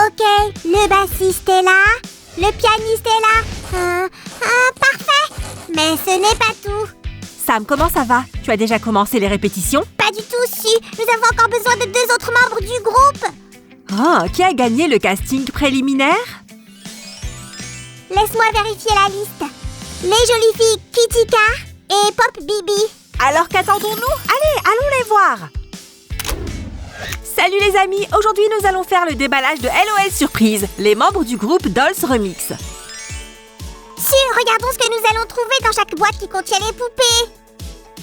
Ok, le bassiste est là, le pianiste est là. Parfait. Mais ce n'est pas tout. Sam, comment ça va? Tu as déjà commencé les répétitions? Pas du tout, si. Nous avons encore besoin de 2 autres membres du groupe. Oh, qui a gagné le casting préliminaire? Laisse-moi vérifier la liste. Les jolies filles Kitika et Pop Bibi. Alors qu'attendons-nous? Allez, allons les voir! Salut les amis! Aujourd'hui, nous allons faire le déballage de LOL Surprise, les membres du groupe Dolls Remix. Regardons ce que nous allons trouver dans chaque boîte qui contient les poupées.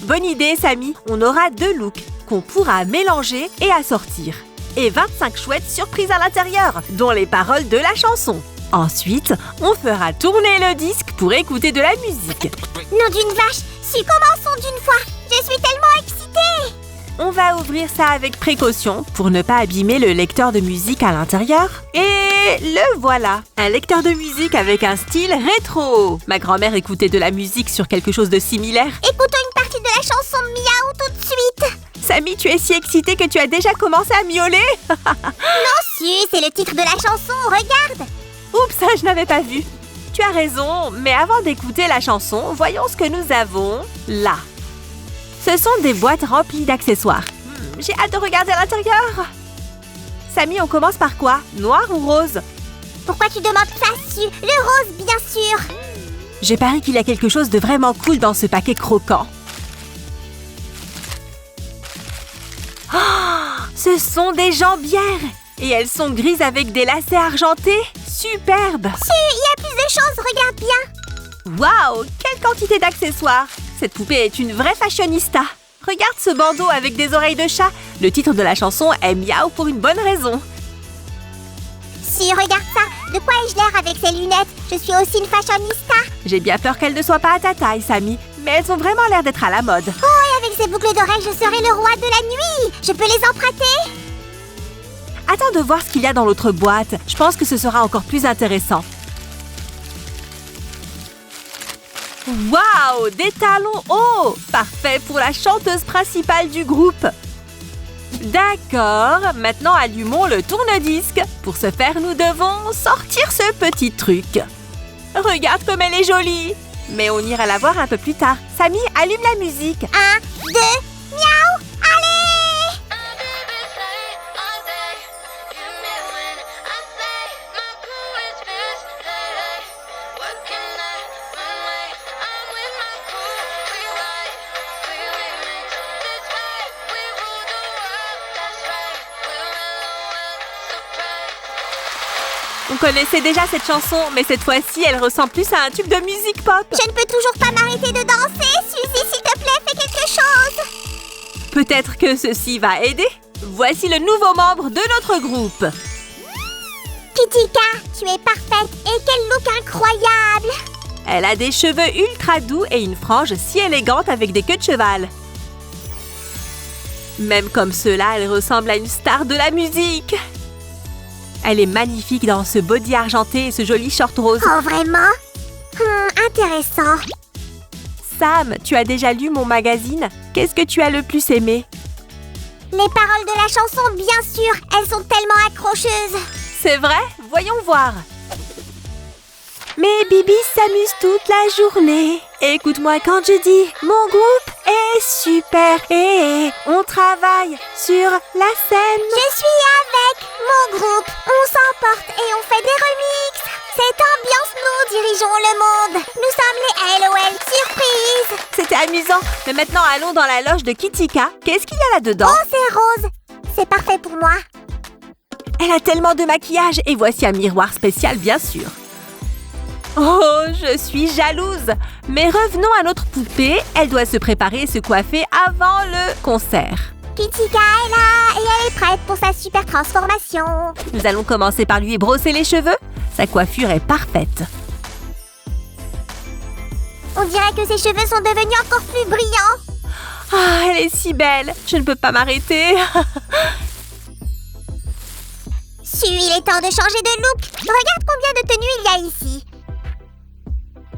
Bonne idée, Samy. On aura 2 looks qu'on pourra mélanger et assortir. Et 25 chouettes surprises à l'intérieur, dont les paroles de la chanson. Ensuite, on fera tourner le disque pour écouter de la musique. Nom d'une vache, commençons d'une fois. Je suis tellement excitée. On va ouvrir ça avec précaution pour ne pas abîmer le lecteur de musique à l'intérieur. Et le voilà, un lecteur de musique avec un style rétro. Ma grand-mère écoutait de la musique sur quelque chose de similaire. Écoutons une partie de la chanson Miaou tout de suite. Samy, tu es si excitée que tu as déjà commencé à miauler. Non, c'est le titre de la chanson, regarde. Oups, ça je n'avais pas vu. Tu as raison, mais avant d'écouter la chanson, voyons ce que nous avons là. Ce sont des boîtes remplies d'accessoires. J'ai hâte de regarder à l'intérieur. Samy, on commence par quoi? Noir ou rose? Pourquoi tu demandes ça, Su? Le rose, bien sûr. J'ai parié qu'il y a quelque chose de vraiment cool dans ce paquet croquant. Oh, ce sont des jambières. Et elles sont grises avec des lacets argentés. Superbe. Il y a plus de choses, regarde bien. Waouh, quelle quantité d'accessoires. Cette poupée est une vraie fashionista. Regarde ce bandeau avec des oreilles de chat. Le titre de la chanson est Miaou pour une bonne raison. Regarde ça. De quoi ai-je l'air avec ces lunettes? Je suis aussi une fashionista. J'ai bien peur qu'elles ne soient pas à ta taille, Samy. Mais elles ont vraiment l'air d'être à la mode. Oh, et avec ces boucles d'oreilles, je serai le roi de la nuit. Je peux les emprunter? Attends de voir ce qu'il y a dans l'autre boîte. Je pense que ce sera encore plus intéressant. Waouh, des talons hauts! Parfait pour la chanteuse principale du groupe. D'accord, maintenant allumons le tourne-disque. Pour ce faire, nous devons sortir ce petit truc. Regarde comme elle est jolie. Mais on ira la voir un peu plus tard. Samy, allume la musique. 1, 2, miaou, allez! On connaissait déjà cette chanson, mais cette fois-ci, elle ressemble plus à un tube de musique pop. Je ne peux toujours pas m'arrêter de danser. Suzy, s'il te plaît, fais quelque chose. Peut-être que ceci va aider. Voici le nouveau membre de notre groupe. Kitika, tu es parfaite et quel look incroyable. Elle a des cheveux ultra doux et une frange si élégante avec des queues de cheval. Même comme cela, elle ressemble à une star de la musique. Elle est magnifique dans ce body argenté et ce joli short rose. Oh, vraiment? Intéressant. Sam, tu as déjà lu mon magazine? Qu'est-ce que tu as le plus aimé? Les paroles de la chanson, bien sûr. Elles sont tellement accrocheuses. C'est vrai? Voyons voir. Mes bibis s'amusent toute la journée. Écoute-moi quand je dis mon groupe est super et on travaille sur la scène. Je suis avec mon groupe. On s'emporte et on fait des remixes. Cette ambiance, nous dirigeons le monde. Nous sommes les LOL Surprise. C'était amusant. Mais maintenant, allons dans la loge de Kitika. Qu'est-ce qu'il y a là-dedans? Oh, c'est rose. C'est parfait pour moi. Elle a tellement de maquillage. Et voici un miroir spécial, bien sûr. Oh, je suis jalouse. Mais revenons à notre poupée. Elle doit se préparer et se coiffer avant le concert. Kitika est là et elle est prête pour sa super transformation. Nous allons commencer par lui brosser les cheveux. Sa coiffure est parfaite. On dirait que ses cheveux sont devenus encore plus brillants. Ah, elle est si belle. Je ne peux pas m'arrêter. Il est temps de changer de look. Regarde combien de tenues il y a ici.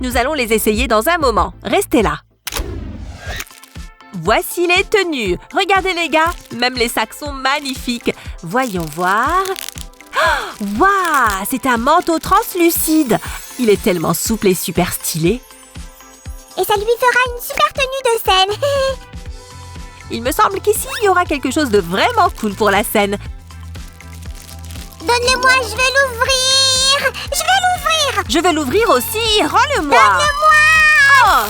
Nous allons les essayer dans un moment. Restez là. Voici les tenues. Regardez les gars, même les sacs sont magnifiques. Voyons voir. Oh, Waouh, c'est un manteau translucide. Il est tellement souple et super stylé. Et ça lui fera une super tenue de scène. Il me semble qu'ici, il y aura quelque chose de vraiment cool pour la scène. Donne-le-moi, je vais l'ouvrir. Je vais l'ouvrir. Je veux l'ouvrir aussi. Rends-le-moi. Donne-le-moi. Oh,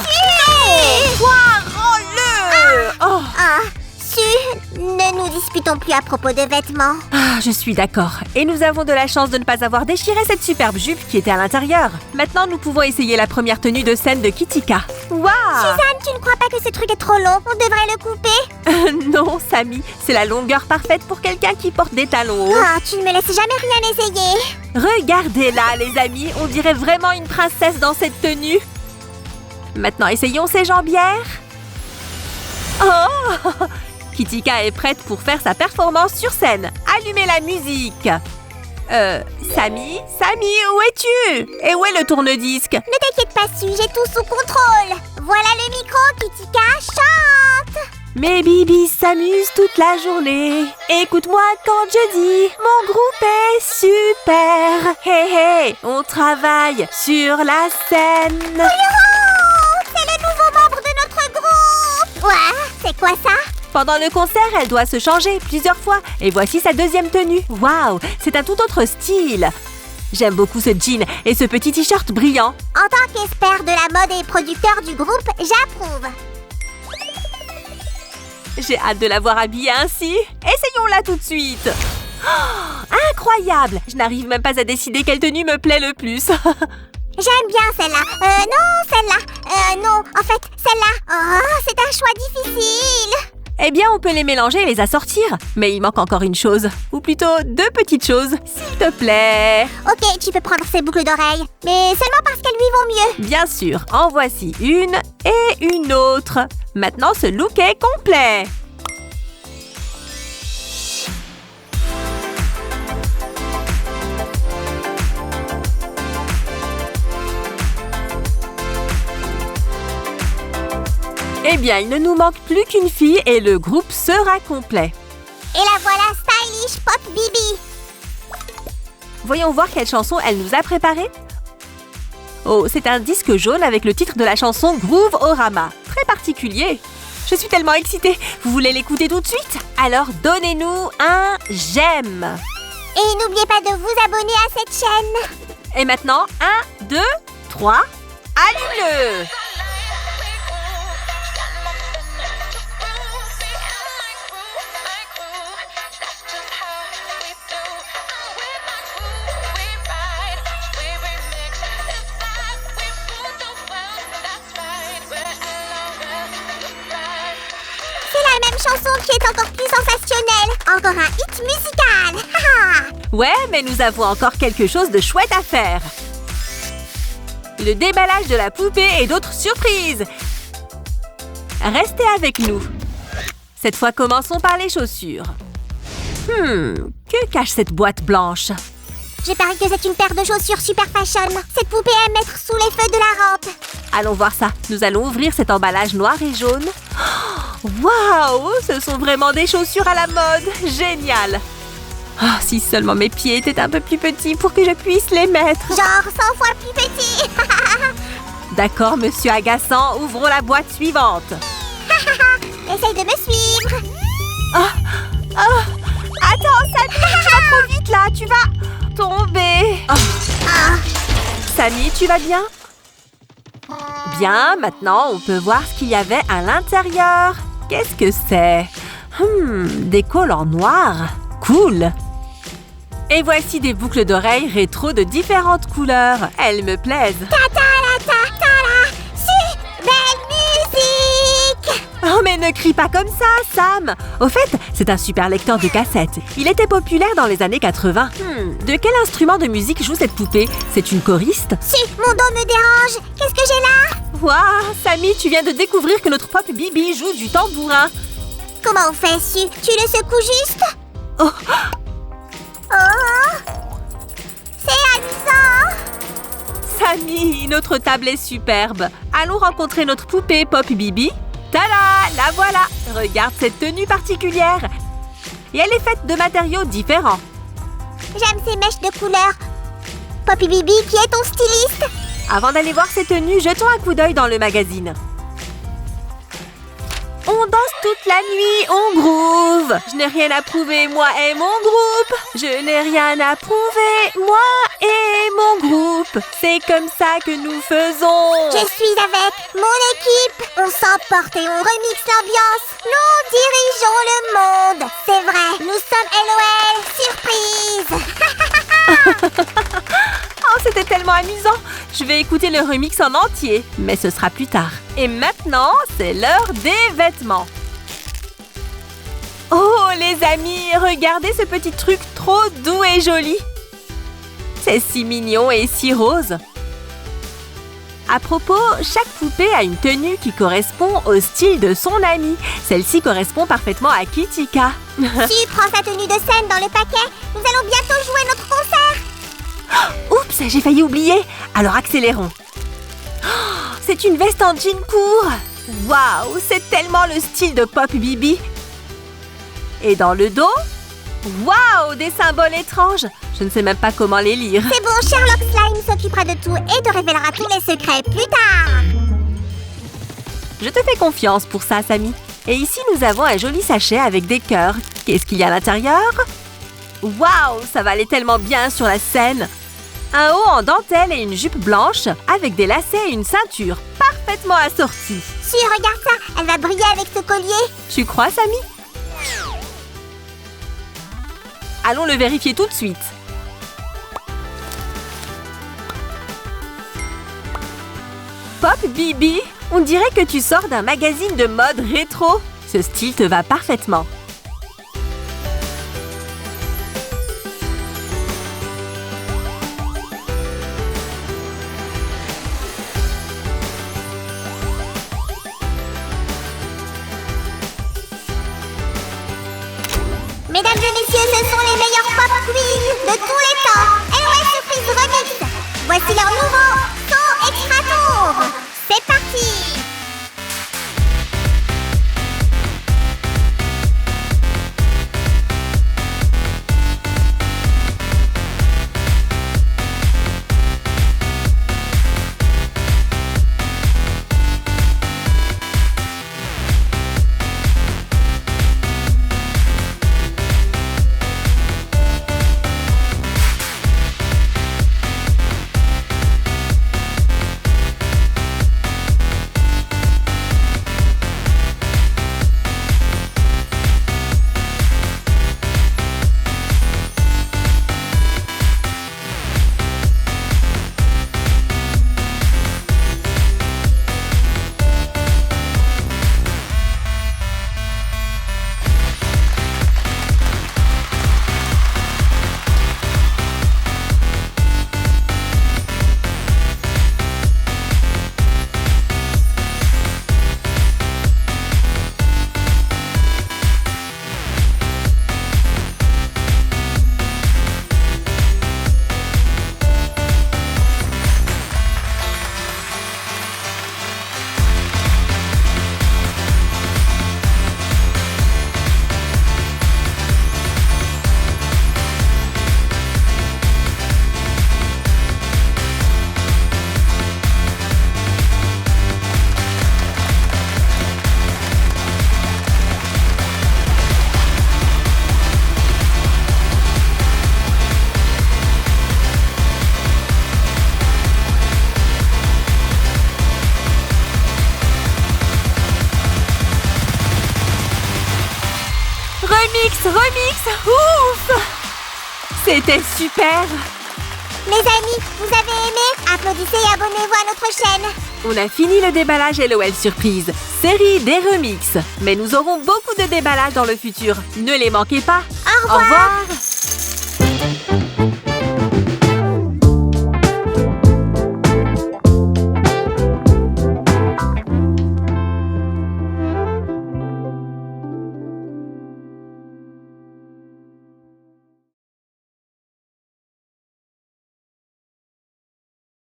non, toi, rends-le. Oh. Ah, Su, ne nous disputons plus à propos de vêtements. Ah, je suis d'accord. Et nous avons de la chance de ne pas avoir déchiré cette superbe jupe qui était à l'intérieur. Maintenant, nous pouvons essayer la première tenue de scène de Kitika. Waouh! Suzanne, tu ne crois pas que ce truc est trop long? On devrait le couper. Non, Samy, c'est la longueur parfaite pour quelqu'un qui porte des talons hauts. Ah, tu ne me laisses jamais rien essayer. Regardez-la, les amis, on dirait vraiment une princesse dans cette tenue. Maintenant, essayons ses jambières. Oh! Kitika est prête pour faire sa performance sur scène. Allumez la musique. Samy, où es-tu? Et où est le tourne-disque? Ne t'inquiète pas, Su, j'ai tout sous contrôle. Voilà le micro, Kitika, chante. Mes bibis s'amusent toute la journée. Écoute-moi quand je dis, mon groupe est super. Hey, hey, on travaille sur la scène. Youhou! C'est le nouveau membre de notre groupe. Ouais, c'est quoi ça? Pendant le concert, elle doit se changer plusieurs fois. Et voici sa deuxième tenue. Waouh, c'est un tout autre style. J'aime beaucoup ce jean et ce petit t-shirt brillant. En tant qu'expert de la mode et producteur du groupe, j'approuve. J'ai hâte de la voir habillée ainsi. Essayons-la tout de suite. Oh, incroyable! Je n'arrive même pas à décider quelle tenue me plaît le plus. J'aime bien celle-là. Non, celle-là. Non, en fait, celle-là. Oh, c'est un choix difficile. Eh bien, on peut les mélanger et les assortir. Mais il manque encore une chose. Ou plutôt deux petites choses, s'il te plaît. Ok, tu peux prendre ces boucles d'oreilles. Mais seulement parce qu'elles lui vont mieux. Bien sûr, en voici une et une autre. Maintenant, ce look est complet. Eh bien, il ne nous manque plus qu'une fille et le groupe sera complet. Et la voilà, stylish Pop Bibi. Voyons voir quelle chanson elle nous a préparée. Oh, c'est un disque jaune avec le titre de la chanson Groove Orama. Très particulier. Je suis tellement excitée. Vous voulez l'écouter tout de suite? Alors, donnez-nous un j'aime. Et n'oubliez pas de vous abonner à cette chaîne. Et maintenant, 1, 2, 3, allume-le! Chanson qui est encore plus sensationnelle. Encore un hit musical. Ouais, mais nous avons encore quelque chose de chouette à faire. Le déballage de la poupée et d'autres surprises. Restez avec nous. Cette fois, commençons par les chaussures. Que cache cette boîte blanche? Je parie que c'est une paire de chaussures super fashion. Cette poupée aime être sous les feux de la rampe. Allons voir ça. Nous allons ouvrir cet emballage noir et jaune. Waouh! Ce sont vraiment des chaussures à la mode! Génial! Oh, si seulement mes pieds étaient un peu plus petits pour que je puisse les mettre! Genre 100 fois plus petits! D'accord, monsieur agaçant, ouvrons la boîte suivante! Essaye de me suivre! Attends, Samy, tu vas trop vite là! Tu vas tomber! Samy, tu vas bien? Bien, maintenant, on peut voir ce qu'il y avait à l'intérieur. Qu'est-ce que c'est? Des collants noirs. Cool! Et voici des boucles d'oreilles rétro de différentes couleurs. Elles me plaisent. Belle musique! Oh, mais ne crie pas comme ça, Sam! Au fait, c'est un super lecteur de cassettes. Il était populaire dans les années 80. De quel instrument de musique joue cette poupée? C'est une choriste? Si, mon dos me dérange. Qu'est-ce que j'ai là? Waouh, Samy, tu viens de découvrir que notre Pop Bibi joue du tambourin. Comment on fait, Su? Tu le secoues juste? Oh! C'est amusant! Samy, notre table est superbe. Allons rencontrer notre poupée Pop Bibi. Tada! La voilà! Regarde cette tenue particulière. Et elle est faite de matériaux différents. J'aime ces mèches de couleur. Poppy Bibi, qui est ton styliste? Avant d'aller voir ces tenues, jetons un coup d'œil dans le magazine. On danse toute la nuit, on groove. Je n'ai rien à prouver, moi et mon groupe. Je n'ai rien à prouver, moi et mon groupe. C'est comme ça que nous faisons. Je suis avec mon équipe. On s'emporte et on remixe l'ambiance. Nous dirigeons le monde. C'est vrai, nous sommes LOL Surprise. Oh, c'était tellement amusant. Je vais écouter le remix en entier, mais ce sera plus tard. Et maintenant, c'est l'heure des vêtements. Oh, les amis, regardez ce petit truc trop doux et joli. C'est si mignon et si rose. À propos, chaque poupée a une tenue qui correspond au style de son amie. Celle-ci correspond parfaitement à Kitika. Tu prends sa tenue de scène dans le paquet. Nous allons bientôt jouer notre concert. Oups, j'ai failli oublier. Alors accélérons. Oh, c'est une veste en jean court. Waouh, c'est tellement le style de Poppy Bibi. Et dans le dos, waouh, des symboles étranges. Je ne sais même pas comment les lire. C'est bon, Sherlock Slime s'occupera de tout et te révélera tous les secrets plus tard. Je te fais confiance pour ça, Samy. Et ici, nous avons un joli sachet avec des cœurs. Qu'est-ce qu'il y a à l'intérieur? Waouh, ça va aller tellement bien sur la scène. Un haut en dentelle et une jupe blanche avec des lacets et une ceinture parfaitement assortie. Si, regarde ça, elle va briller avec ce collier. Tu crois, Samy? Allons le vérifier tout de suite. Pop Bibi, on dirait que tu sors d'un magazine de mode rétro. Ce style te va parfaitement. Mesdames et messieurs, ce sont les meilleurs pop queens de tous les temps. LOL Surprise Remix. Voici leur nouveau son extra tour. C'est parti. Remix, ouf! C'était super! Les amis, vous avez aimé? Applaudissez et abonnez-vous à notre chaîne. On a fini le déballage LOL Surprise, série des remixes. Mais nous aurons beaucoup de déballages dans le futur. Ne les manquez pas. Au revoir. Au revoir.